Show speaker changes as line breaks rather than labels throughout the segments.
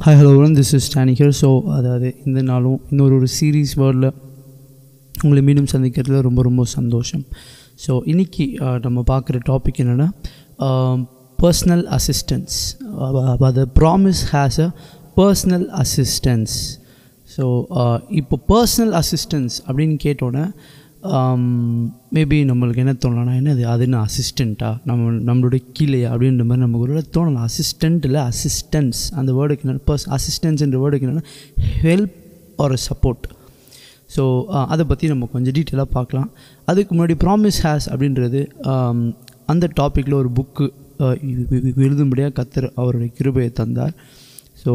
Hi hello this is Stani here. So அதாவது இந்த நாளும் இன்னொரு சீரீஸ் வேர்டில் உங்களை மீண்டும் சந்திக்கிறதுல ரொம்ப ரொம்ப சந்தோஷம். ஸோ இன்றைக்கி நம்ம பார்க்குற டாபிக் என்னென்னா பர்சனல் அசிஸ்டன்ஸ். அது promise has a personal assistance. So இப்போ பர்சனல் அசிஸ்டன்ஸ் அப்படின்னு கேட்டோன்னே மேபி நம்மளுக்கு என்ன தோணலாம்னா என்னது அது என்ன அசிஸ்டண்ட்டா நம்மளுடைய கீழேயா அப்படின்ற மாதிரி நமக்கு ஒரு தோணலாம். அசிஸ்டண்ட் இல்லை அசிஸ்டன்ஸ். அந்த வேர்டுக்கு என்னென்னா அசிஸ்டன்ஸ்ன்ற வேர்டுக்கு என்னென்னா ஹெல்ப் ஒரு சப்போர்ட். ஸோ அதை பற்றி நம்ம கொஞ்சம் டீட்டெயிலாக பார்க்கலாம். அதுக்கு முன்னாடி ப்ராமிஸ் ஹேஸ் அப்படின்றது அந்த டாப்பிக்கில் ஒரு புக்கு எழுதும்படியாக கர்த்தர் அவருடைய கிருபையை தந்தார். ஸோ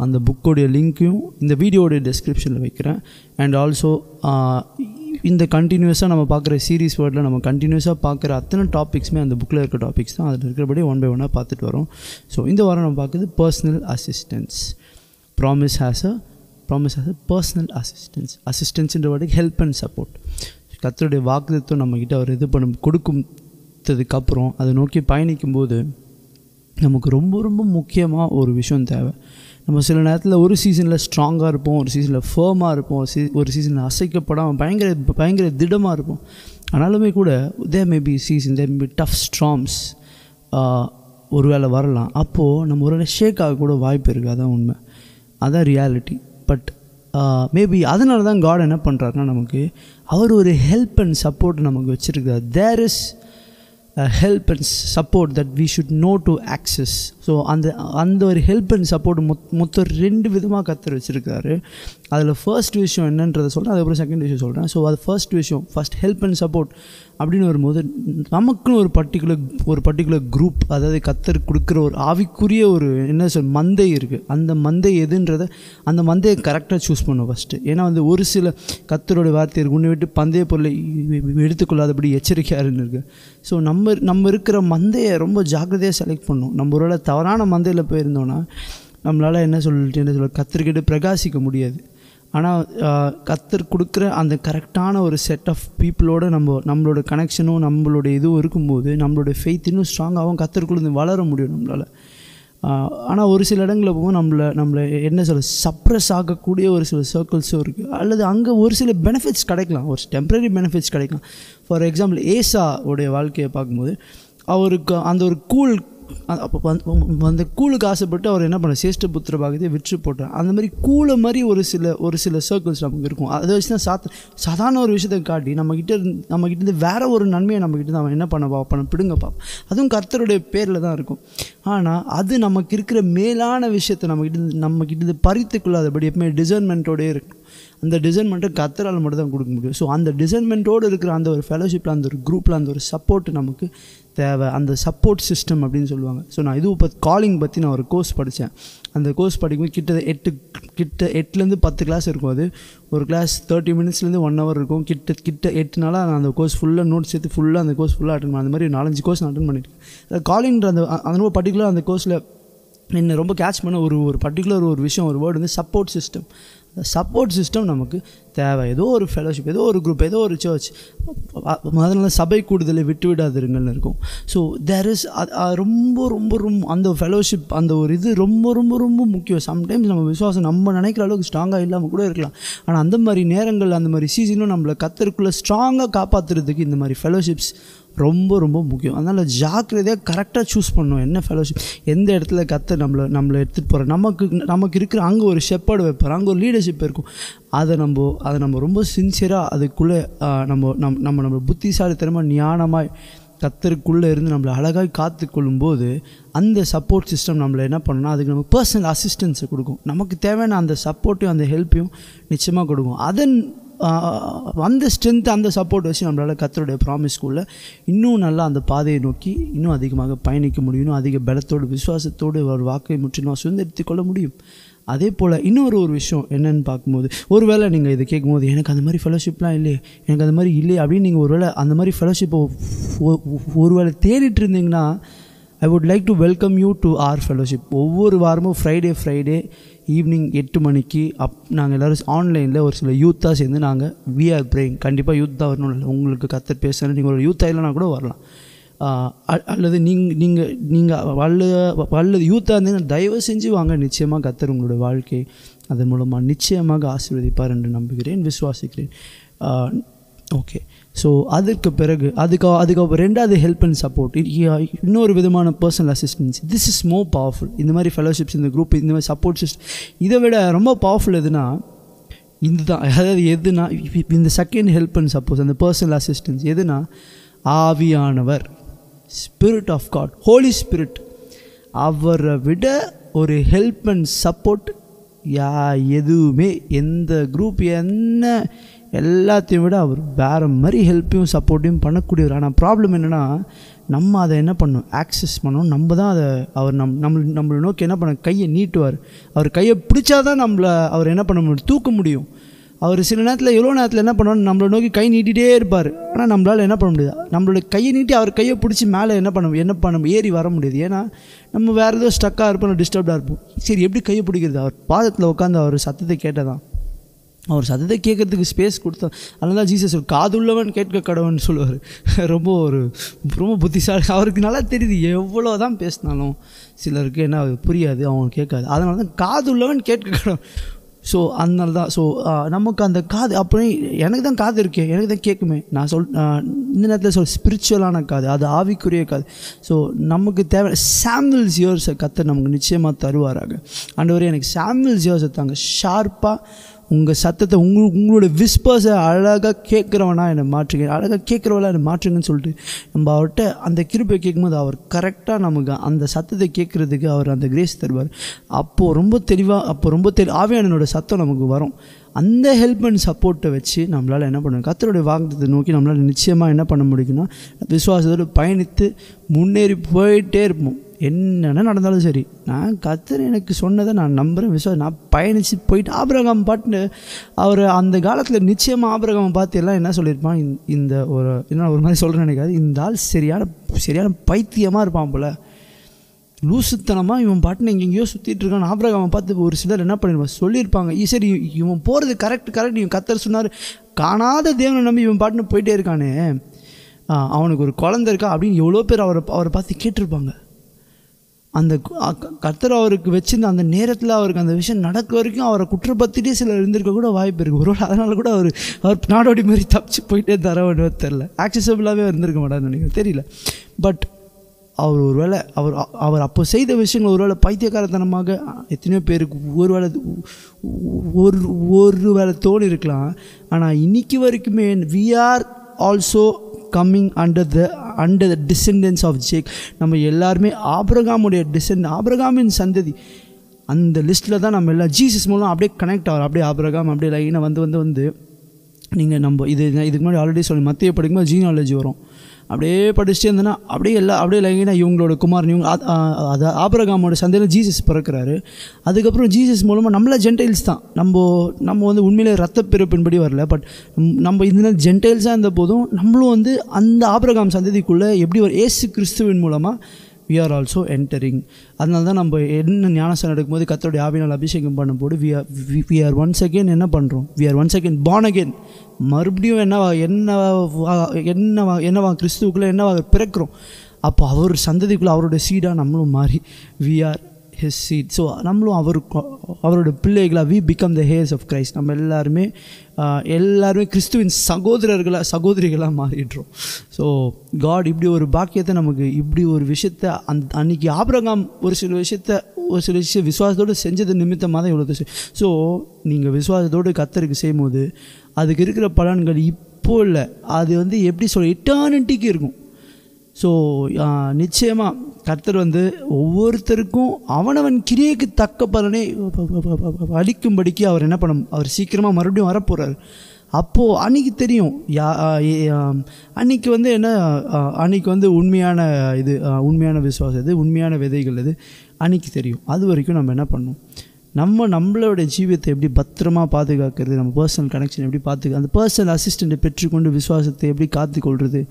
அந்த புக்கோடைய லிங்க்கையும் இந்த வீடியோடைய டெஸ்கிரிப்ஷனில் வைக்கிறேன். அண்ட் ஆல்சோ இந்த கண்டினியூஸாக நம்ம பார்க்குற சீரீஸ் வேர்டில் நம்ம கண்டினியூஸாக பார்க்குற அத்தனை டாபிக்ஸுமே அந்த புக்கில் இருக்க டாபிக்ஸ் தான். அதில் இருக்கிறபடி ஒன் பை ஒன்னாக பார்த்துட்டு வரோம். ஸோ இந்த வாரம் நம்ம பார்க்குறது personal assistance. Promise has a personal assistance. அசிஸ்டன்ஸுன்ற வேர்டுக்கு ஹெல்ப் அண்ட் சப்போர்ட். கர்த்தருடைய வாக்குத்தத்தம் நம்மக்கிட்ட அவர் இது கொடுத்ததுக்கப்புறம் அதை நோக்கி பயணிக்கும்போது நமக்கு ரொம்ப ரொம்ப முக்கியமாக ஒரு விஷயம் தேவை. நம்ம சில நேரத்தில் ஒரு சீசனில் ஸ்ட்ராங்காக இருப்போம், ஒரு சீசனில் ஃபேமாக இருப்போம், ஒரு சீசனில் அசைக்கப்படாமல் பயங்கர திடமாக இருப்போம். ஆனாலுமே கூட there may be season, there may be tough storms ஒரு வேளை வரலாம். அப்போது நம்ம ஒரு வேளை ஷேக் ஆக கூட வாய்ப்பு இருக்குது. அதான் உண்மை, அதான் ரியாலிட்டி. பட் மேபி அதனால தான் காட் என்ன பண்ணுறாருன்னா நமக்கு அவர் ஒரு ஹெல்ப் அண்ட் சப்போர்ட் நமக்கு வச்சுருக்கார். There is help and support that we should know to access. So அந்த ஒரு ஹெல்ப் அண்ட் சப்போர்ட் மொத்தம் ரெண்டு விதமாக கர்த்தர் வச்சுருக்காரு. அதில் ஃபர்ஸ்ட் விஷயம் என்னன்றதை சொல்கிறேன், அதுக்கப்புறம் செகண்ட் விஷயம் சொல்கிறேன். ஸோ அது ஃபர்ஸ்ட் ஹெல்ப் அண்ட் சப்போர்ட் அப்படின்னு வரும்போது நமக்குன்னு ஒரு பர்டிகுலர் குரூப், அதாவது கர்த்தர் கொடுக்குற ஒரு ஆவிக்குரிய ஒரு என்ன மந்தை இருக்குது. அந்த மந்தை எதுன்றதை அந்த மந்தையை கரெக்டாக சூஸ் பண்ணும் ஃபஸ்ட்டு. ஏன்னா ஒரு சில கர்த்தரோட வார்த்தை இருக்குது, உன்னை விட்டு பந்தய பொருளை எடுத்துக்கொள்ளாதபடி எச்சரிக்கையாக இருக்குது. ஸோ நம்ம இருக்கிற மந்தையை ரொம்ப ஜாக்கிரதையாக செலக்ட் பண்ணணும். நம்ம ஒரு தவறான மந்தையில் போயிருந்தோன்னா நம்மளால் என்ன சொல்ல கர்த்தர்கிட்ட பிரகாசிக்க முடியாது. ஆனால் கர்த்தர் கொடுக்குற அந்த கரெக்டான ஒரு செட் ஆஃப் பீப்புளோட நம்மளோட கனெக்ஷனும் நம்மளோட இதுவும் இருக்கும்போது நம்மளோட ஃபெய்த் இன்னும் ஸ்ட்ராங்காகவும் கர்த்தருக்குள்ளே வளர முடியும் நம்மளால். ஆனால் ஒரு சில இடங்களில் போகும் நம்மளை என்ன சப்ரஸ் ஆகக்கூடிய ஒரு சில சர்க்கிள்ஸும் இருக்குது. அல்லது அங்கே ஒரு சில பெனிஃபிட்ஸ் கிடைக்கலாம், ஒரு டெம்ப்ரரி பெனிஃபிட்ஸ் கிடைக்கலாம். ஃபார் எக்ஸாம்பிள் ஏசாவுடைய வாழ்க்கையை பார்க்கும்போது அவருக்கு அந்த ஒரு அந்த கூலுக்கு ஆசைப்பட்டு அவர் என்ன பண்ண சேஷ்ட புத்திர பாகத்தை விற்று போட்டார். அந்த மாதிரி கூலை மாதிரி ஒரு சில சர்க்கிள்ஸ் நமக்கு இருக்கும். அதை வச்சு தான் சாதாரண ஒரு விஷயத்தை காட்டி நம்மக்கிட்ட வேற ஒரு நன்மையை நம்மக்கிட்ட அவன் என்ன பண்ண பிடுங்க பார்ப்போம். அதுவும் கர்த்தருடைய பேரில் தான் இருக்கும். ஆனால் அது நமக்கு இருக்கிற மேலான விஷயத்தை நம்மக்கிட்ட பறித்துக்கொள்ளாதபடி எப்பவுமே டிசைன்மெண்ட்டோடய இருக்கும். அந்த டிசைன்மெண்ட்டை கர்த்தரால் மட்டும் தான் கொடுக்க முடியும். ஸோ அந்த டிசைன்மெண்ட்டோடு இருக்கிற அந்த ஒரு ஃபெலோஷிப்பில், அந்த ஒரு குரூப்பில் அந்த ஒரு சப்போர்ட் நமக்கு தேவை. அந்த சப்போர்ட் சிஸ்டம் அப்படின்னு சொல்லுவாங்க. ஸோ நான் இப்போ காலிங் பற்றி நான் ஒரு கோர்ஸ் படித்தேன். அந்த கோர்ஸ் படிக்கும்போது கிட்ட 8லேருந்து 10 கிளாஸ் இருக்கும். அது ஒரு கிளாஸ் 30 மினிட்ஸ்லேருந்து 1 hour இருக்கும். கிட்ட 8 நாளாக நான் அந்த கோர்ஸ் ஃபுல்லாக நோட்ஸ் சேர்த்து ஃபுல்லாக அந்த கோர்ஸ் ஃபுல்லாக அட்டன் பண்ண அந்த மாதிரி 4-5 கோர்ஸ் நான் அட்டன் பண்ணியிருக்கேன். காலிங்கிற அந்த ரொம்ப பர்டிகுலர் அந்த கோர்ஸில் என்னை ரொம்ப கேட்ச் பண்ண ஒரு பர்டிகுலர் ஒரு விஷயம், ஒரு வேர்டு சப்போர்ட் சிஸ்டம். அந்த சப்போர்ட் சிஸ்டம் நமக்கு தேவை. ஏதோ ஒரு ஃபெலோஷிப், ஏதோ ஒரு குரூப், ஏதோ ஒரு சர்ச். அதனால சபை கூடுதலை விட்டு விடாதிருங்கள்னு இருக்கும். ஸோ தேர் இஸ் ரொம்ப ரொம்ப ரொம்ப அந்த ஃபெலோஷிப், அந்த ஒரு இது ரொம்ப ரொம்ப ரொம்ப முக்கியம். சம்டைம்ஸ் நம்ம விசுவாசம் நம்ம நினைக்கிற அளவுக்கு ஸ்ட்ராங்காக இல்லாமல் கூட இருக்கலாம். ஆனால் அந்த மாதிரி நேரங்கள், அந்த மாதிரி சீசனும் நம்மளை கர்த்தருக்குள்ளே ஸ்ட்ராங்காக காப்பாற்றுறதுக்கு இந்த மாதிரி ஃபெலோஷிப்ஸ் ரொம்ப ரொம்ப முக்கியம். அதனால் ஜாக்கிரதையாக கரெக்டாக சூஸ் பண்ணணும் என்ன ஃபெலோஷிப், எந்த இடத்துல கர்த்தர் நம்மளை எடுத்துகிட்டு போகிற. நமக்கு இருக்கிற அங்கே ஒரு ஷெப்பர்டு வைப்பார், அங்கே ஒரு லீடர்ஷிப் இருக்கும். அதை நம்ம ரொம்ப சின்சியராக அதுக்குள்ளே நம்ம புத்திசாலித்தனமாக ஞானமாக கர்த்தருக்குள்ளே இருந்து நம்மளை அழகாக காத்து கொள்ளும்போது அந்த சப்போர்ட் சிஸ்டம் நம்மளை என்ன பண்ணணும்னா அதுக்கு நம்ம பர்சனல் அசிஸ்டன்ஸை கொடுக்கும். நமக்கு தேவையான அந்த சப்போர்ட்டையும் அந்த ஹெல்ப்பையும் நிச்சயமாக கொடுக்கும். அந்த ஸ்ட்ரென்த், அந்த சப்போர்ட் வச்சு நம்மளால் கர்த்தருடைய ப்ராமிஸ்குள்ளே இன்னும் நல்லா அந்த பாதையை நோக்கி இன்னும் அதிகமாக பயணிக்க முடியும். இன்னும் அதிக பலத்தோடு விசுவாசத்தோடு ஒரு வாக்கை முற்றிலும் சுதந்திரித்து கொள்ள முடியும். அதே போல் இன்னொரு விஷயம் என்னென்னு பார்க்கும்போது, ஒரு வேளை நீங்கள் இதை கேட்கும்போது எனக்கு அந்த மாதிரி ஃபெலோஷிப்லாம் இல்லையே, எனக்கு அந்த மாதிரி இல்லையே அப்படின்னு நீங்கள் ஒரு வேளை அந்த மாதிரி ஃபெலோஷிப்பை ஒரு வேளை தேடிட்டு இருந்தீங்கன்னா I would like to welcome you to our fellowship. ஒவ்வொரு வாரமும் ஃப்ரைடே ஈவினிங் 8 மணிக்கு நாங்கள் எல்லோரும் ஆன்லைனில் ஒரு சில யூத்தாக சேர்ந்து we are praying. கண்டிப்பாக யூத் தான் வரணும், இல்லை உங்களுக்கு கர்த்தர் பேசுகிறேன், நீங்கள் ஒரு யூத்தாக இல்லைனா கூட வரலாம். அல்லது அல்லது யூத்தாக இருந்தீங்கன்னா தயவு செஞ்சு வாங்க. நிச்சயமாக கர்த்தர் உங்களுடைய வாழ்க்கை அதன் மூலமாக நிச்சயமாக ஆசீர்வதிப்பார் என்று நம்புகிறேன், விசுவாசிக்கிறேன். ஓகே, ஸோ அதற்கு பிறகு அதுக்கு ரெண்டாவது ஹெல்ப் அண்ட் சப்போர்ட், இன்னொரு விதமான personal assistance. This is more powerful. இந்த மாதிரி ஃபெலோஷிப்ஸ், இந்த குரூப், இந்த மாதிரி சப்போர்ட் சிஸ்டம், இதை விட ரொம்ப பவர்ஃபுல் எதுனா இதுதான். அதாவது எதுனா இந்த செகண்ட் ஹெல்ப் அண்ட் சப்போர்ட், அந்த பர்சனல் அசிஸ்டன்ஸ் எதுனா ஆவியானவர், spirit of God, holy spirit. அவரை விட ஒரு ஹெல்ப் அண்ட் சப்போர்ட் எதுவுமே, எந்த குரூப் என்ன எல்லாத்தையும் விட அவர் வேறு மாதிரி ஹெல்ப்பையும் சப்போர்ட்டையும் பண்ணக்கூடியவர். ஆனால் ப்ராப்ளம் என்னென்னா நம்ம அதை என்ன பண்ணணும், ஆக்சஸ் பண்ணணும். நம்ம தான் அதை அவர் நம்மளை நோக்கி என்ன பண்ண கையை நீட்டுவார். அவர் கையை பிடிச்சாதான் அவர் என்ன பண்ண முடியும், தூக்க முடியும். அவர் சில நேரத்தில் எவ்வளோ நேரத்தில் என்ன பண்ணுவார், நம்மளை நோக்கி கை நீட்டிகிட்டே இருப்பார். ஆனால் நம்மளால் என்ன பண்ண முடியாது, நம்மளோட கையை நீட்டி அவர் கையை பிடிச்சி மேலே என்ன பண்ண ஏறி வர முடியாது. ஏன்னா நம்ம வேறு ஏதோ ஸ்டக்காக இருப்போம், டிஸ்டர்ப்டாக இருப்போம். சரி, எப்படி கையை பிடிக்கிறது? அவர் பாதத்தில் உட்காந்து அவர் சத்தத்தை கேட்டதான், அவர் சத்தத்தை கேட்குறதுக்கு ஸ்பேஸ் கொடுத்தா. அதனால தான் ஜீசஸ் காதுள்ளவன் கேட்க கடவுன்னு சொல்லுவார். ரொம்ப புத்திசாலி. அவருக்கு நல்லா தெரியுது, எவ்வளோ தான் பேசினாலும் சிலருக்கு என்ன புரியாது, அவங்க கேட்காது. அதனால தான் காதுள்ளவன் கேட்க கடவுன். ஸோ அதனால தான் நமக்கு அந்த காது, அப்புறம் எனக்கு தான் காது இருக்கே, எனக்கு தான் கேட்குமே. நான் இந்த நேரத்தில் ஸ்பிரிச்சுவலான காது, அது ஆவிக்குரிய காது. ஸோ நமக்கு தேவை சாமுவல்ஸ் இயர்ஸை கர்த்தர் நமக்கு நிச்சயமாக தருவாராக. ஆண்டவரே எனக்கு சாமுவல்ஸ் இயர்ஸை தாங்க, ஷார்ப்பாக உங்கள் சத்தத்தை உங்களோட விஸ்பர்ஸை அழகாக கேட்குறவனா என்னை மாற்றுங்க, அழகாக கேட்குறவளா என்னை மாற்றுங்கன்னு சொல்லிட்டு நம்ம அவர்கிட்ட அந்த கிருபை கேட்கும்போது அவர் கரெக்டாக நமக்கு அந்த சத்தத்தை கேட்குறதுக்கு அவர் அந்த கிரேஸ் தருவார். அப்போது ரொம்ப தெளிவாக ஆவியானவரோட சத்தம் நமக்கு வரும். அந்த ஹெல்ப் அண்ட் சப்போர்ட்டை வச்சு நம்மளால் என்ன பண்ணணும், கர்த்தருடைய வாக்குத்தத்தை நோக்கி நம்மளால் நிச்சயமாக என்ன பண்ண முடியும்னா விசுவாசத்தோடு பயணித்து முன்னேறி போயிட்டே இருப்போம். என்னென்ன நடந்தாலும் சரி, நான் கர்த்தர் எனக்கு சொன்னதை நான் நம்புகிறேன், நான் பயணித்து போயிட்டு. ஆபிரகாம் பாட்டு அவர் அந்த காலத்தில் நிச்சயமாக ஆபிரகாம் பார்த்து எல்லாம் என்ன சொல்லியிருப்பான், இந்த ஒரு மாதிரி சொல்கிறேன்னு நினைக்காது, இந்த ஆள் சரியான பைத்தியமாக இருப்பான் போல், லூசுத்தனமாக இவன் பாட்டுன்னு எங்கெங்கேயோ சுற்றிட்டு இருக்கான். ஆபிரகாமை பார்த்து ஒரு சிலர் என்ன பண்ணிருப்பான், சொல்லியிருப்பாங்க, சரி இவன் போகிறது கரெக்ட், இவன் கர்த்தர் சொன்னார், காணாத தேவனை நம்பி இவன் பாட்டுன்னு போயிட்டே இருக்கானே, அவனுக்கு ஒரு குழந்தை இருக்கா அப்படின்னு எவ்வளோ பேர் அவரை பார்த்து கேட்டிருப்பாங்க. அந்த கர்த்தர் அவருக்கு வச்சிருந்த அந்த நேரத்தில் அவருக்கு அந்த விஷயம் நடக்க வரைக்கும் அவரை குற்றப்படுத்திட்டே சிலர் இருந்திருக்க கூட வாய்ப்பு இருக்குது. ஒருவேளை அதனால கூட அவர் நாடோடி மாதிரி தப்பிச்சு போயிட்டே தரவேன்னு தெரில, ஆக்சசபிளாகவே இருந்திருக்க மாட்டான்னு நினைக்கிறேன், தெரியல. பட் அவர் ஒருவேளை அவர் அப்போ செய்த விஷயங்கள் ஒருவேளை பைத்தியக்காரத்தனமாக எத்தனையோ பேருக்கு ஒருவேளை தோணி இருக்கலாம். ஆனால் இன்னைக்கு வரைக்குமே we are also coming under the descendants of Jacob. நம்ம எல்லாருமே ஆபிரகாமுடைய ஆபிரகாமின் சந்ததி. அந்த லிஸ்ட்டில் தான் நம்ம எல்லாம் ஜீசஸ் மூலம் அப்படியே கனெக்ட் ஆகிறோம். அப்படியே ஆபிரகாம் அப்படியே லைனாக வந்து நீங்கள் நம்ம இதுக்கு முன்னாடி ஆல்ரெடி சொல்லி மத்திய படிக்கும்போது ஜீனாலஜி வரும். அப்படியே படிச்சுட்டே இருந்தேன்னா அப்படியே லைனாக இவங்களோட குமாரன் அது ஆபிரகாமோட சந்தையில் ஜீசஸ் பிறக்கிறாரு. அதுக்கப்புறம் ஜீசஸ் மூலமாக நம்மள ஜென்டைல்ஸ் தான், நம்ம வந்து உண்மையிலே ரத்த பிறப்பின்படி வரல. பட் நம்ம இந்த ஜென்டைல்ஸாக இருந்த போதும் நம்மளும் வந்து அந்த ஆபிரகாம் சந்ததிக்குள்ளே எப்படி ஒரு இயேசு கிறிஸ்துவின் மூலமாக we are also entering. அதனால தான் நம்ம என்ன ஞானஸ்நானம் எடுக்கும்போது கர்த்தருடைய ஆவியினால் அபிஷேகம் பண்ணும்போது we are once again என்ன பண்ணுறோம், we are once again born again. மறுபடியும் என்னவா கிறிஸ்துவுக்குள்ளே என்னவா பிறக்கிறோம். அப்போ அவர் சந்ததிக்குள்ளே அவருடைய சீடாக நம்மளும் மாறி we are his seed. So நம்மளும் அவரோட பிள்ளைகளாக we become the heirs of Christ. நம்ம எல்லாருமே கிறிஸ்துவின் சகோதரிகளாக மாறிடுறோம். ஸோ காட் இப்படி ஒரு பாக்கியத்தை நமக்கு, இப்படி ஒரு விஷயத்தை அன்றைக்கி ஆபிரகாம் ஒரு சில விஷயம் விசுவாசத்தோடு செஞ்சது நிமித்தமாக தான் இவ்வளோ. ஸோ நீங்கள் விசுவாசத்தோடு கர்த்தருக்கு செய்யும்போது அதுக்கு இருக்கிற பலன்கள் இப்போ இல்லை, அது வந்து எப்படி சொல்ல இட்டர்னிட்டிக்கு இருக்கும். ஸோ நிச்சயமாக கர்த்தர் வந்து ஒவ்வொருத்தருக்கும் அவனவன் கிரியைக்கு தக்க பலனை அளிக்கும்படிக்கு அவர் என்ன அவர் சீக்கிரமாக மறுபடியும் வரப்போகிறார். அப்போது அன்றைக்கி தெரியும் அன்றைக்கி வந்து அன்றைக்கி வந்து உண்மையான விசுவாசம் இது, உண்மையான விதைகள் இது அன்றைக்கி தெரியும். அது வரைக்கும் நம்ம என்ன பண்ணணும், நம்மளோட ஜீவியத்தை எப்படி பத்திரமாக பாதுகாக்கிறது, நம்ம பர்சனல் கனெக்ஷன் எப்படி அந்த பர்சனல் அசிஸ்டண்ட்டை பெற்றுக்கொண்டு விசுவாசத்தை எப்படி காத்துக்கொள்வது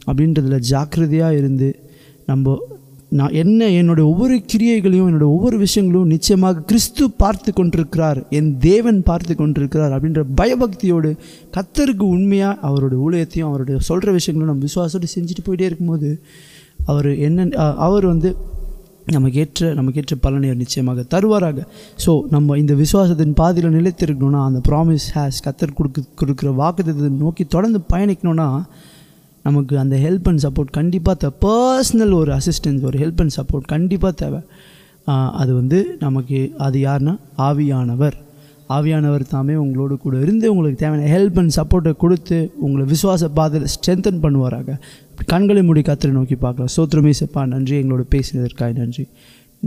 அப்படின்றதில் ஜாக்கிரதையாக இருந்து என்னுடைய ஒவ்வொரு கிரியைகளையும் என்னோடய ஒவ்வொரு விஷயங்களும் நிச்சயமாக கிறிஸ்து பார்த்து கொண்டிருக்கிறார், என் தேவன் பார்த்து கொண்டிருக்கிறார் அப்படின்ற பயபக்தியோடு கர்த்தருக்கு உண்மையாக அவருடைய ஊழியத்தையும் அவருடைய சொல்கிற விஷயங்களும் நம்ம விசுவாசத்தோடு செஞ்சுட்டு போயிட்டே இருக்கும்போது அவர் வந்து நமக்கேற்ற பலனை நிச்சயமாக தருவாராக. ஸோ நம்ம இந்த விசுவாசத்தின் பாதியில் நிலைத்திருக்கணும்னா, அந்த ப்ராமிஸ் கர்த்தர் கொடுக்குற வாக்குத்தத்தை நோக்கி தொடர்ந்து பயணிக்கணும்னா, நமக்கு அந்த ஹெல்ப் அண்ட் சப்போர்ட் கண்டிப்பாக தேவை. பர்சனல் ஒரு அசிஸ்டன்ஸ், ஒரு ஹெல்ப் அண்ட் சப்போர்ட் கண்டிப்பாக தேவை. அது வந்து நமக்கு அது யாருன்னா ஆவியானவர் தாமே உங்களோடு கூட இருந்து உங்களுக்கு தேவையான ஹெல்ப் அண்ட் சப்போர்ட்டை கொடுத்து உங்களை விசுவாச பாதையில் ஸ்ட்ரென்தன் பண்ணுவாராக. கண்களை மூடி கர்த்தரை நோக்கி பார்க்கலாம். ஸ்தோத்திரம் இயேசுப்பா, நன்றி எங்களோட பேசினதற்காக நன்றி.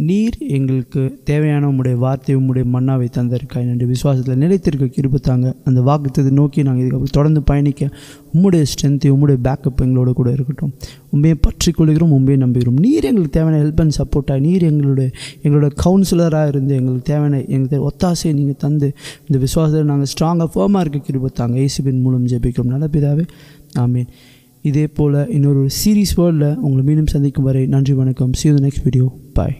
நீர் எங்களுக்கு தேவையான உம்முடைய வார்த்தை, உம்முடைய மன்னாவை தந்ததற்காக நன்றி. விசுவாசத்தில் நிலைத்திருக்க கிருபை தாங்க. அந்த வாக்குத்தத்தை நோக்கி நாங்கள் இதுக்கப்புறம் தொடர்ந்து பயணிக்க உம்முடைய ஸ்ட்ரென்த்து, உம்முடைய பேக்கப் எங்களோட கூட இருக்கட்டும். உண்மையை பற்றி கொள்கிறோம், உண்மையை நம்புகிறோம். நீர் எங்களுக்கு தேவையான ஹெல்ப் அண்ட் சப்போர்ட்டாக, நீர் எங்களோட கவுன்சிலராக இருந்து எங்களுக்கு தேவையான எங்களுக்கு ஒத்தாசையை நீங்கள் தந்து இந்த விசுவாசத்தில் நாங்கள் ஸ்ட்ராங்காக ஃபர்மாக இருக்க கிருபை தாங்க. இயேசுவின் மூலம் ஜெபிக்கிறோம் நல்ல பிதாவே, ஆமீன். இதே போல் இன்னொரு சீரீஸ் வேர்ல்டில் உங்களை மீண்டும் சந்திக்கும் வரை நன்றி, வணக்கம். See you in the next video. Bye.